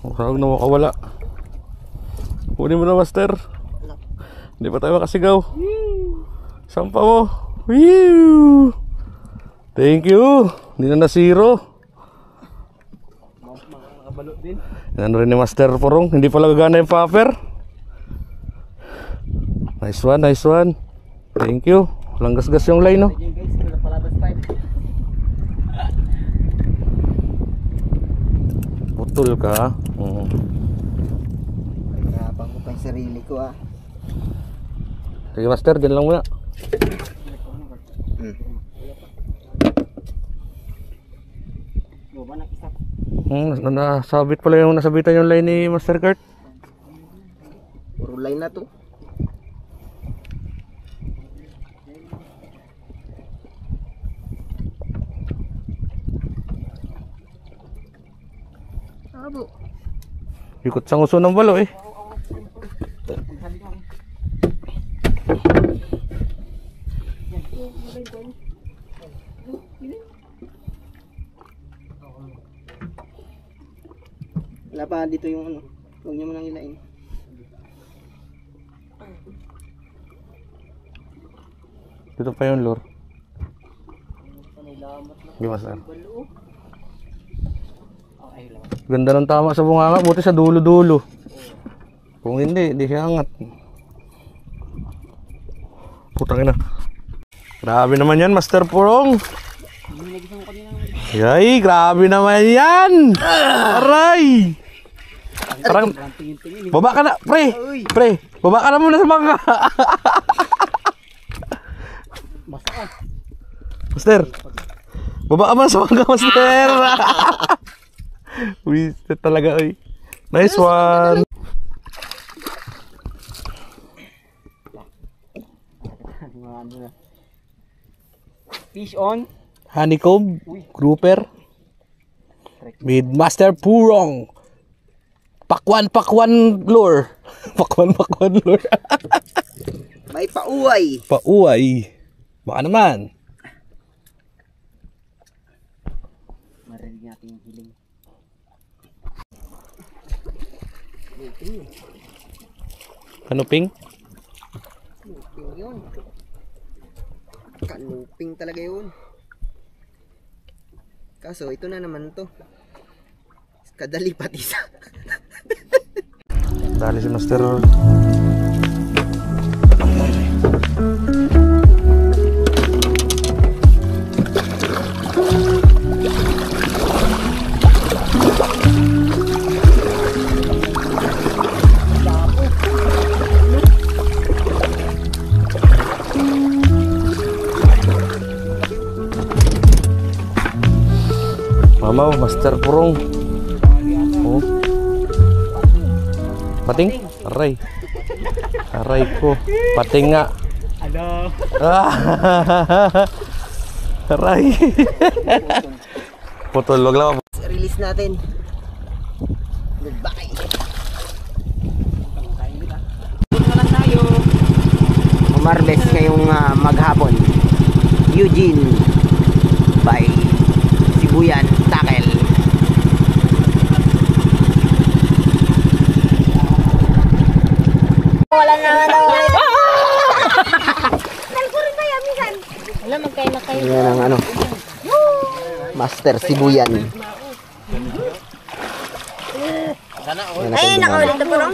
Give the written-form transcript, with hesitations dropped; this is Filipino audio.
Huwag na makawala. Kunin mo na, master. Hindi pa tayo makasigaw. Sampa mo. Whew! Thank you. Hindi na nasiro. Yan rin ni Master Purong. Hindi pala gagana yung popper. Nice one, nice one. Thank you. Walang gas-gas yung line, no? Putol ka. Nagkakapang ko pa yung sarili ko, ah. Sige, Master, dyan lang muna. Nasabit pala yung nasabitan yung line ni Master Kurt. Puro line na to. Abo. Ikot sa nguso ng balo eh. Wala pa dito yung ano. Huwag nyo munang ilain. Dito pa yung lure. Di Master. Ganda ng tama sa bunganga. Buti sa dulo-dulo. Kung hindi, di siya angat. Putang ina. Grabe naman yan, Master Purong. Yay, grabe naman yan. Aray. Parang baba ka na, pre. Pre, baba ka na muna sa bangka. Master. Baba ka muna sa bangka, Master. Wasted talaga, oy. Nice one. Fish on. Honeycomb grouper with Master Purong. Pakwan lure. Pakwan lure. May pauway. Pauway. Baka naman. Marinig natin yung hiling. Kanuping? Kanuping yun. Kanuping talaga yun. Kaso ito na naman to. Kadali pati sa. Dali si Master. Mamaw, Master Purong. Oh. Pating? Aray. Aray ko. Pating nga. Ano? Aray. Putol, wag lang. Release natin. Goodbye. Umarbes ngayong maghapon. Eugene by Sibuyan Tackle. Wala na ano. Nalkurin kayo, misan. Wala, magkain na kayo. Yan ang ano. Master Sibuyan. Ay, nakaulit na po, no?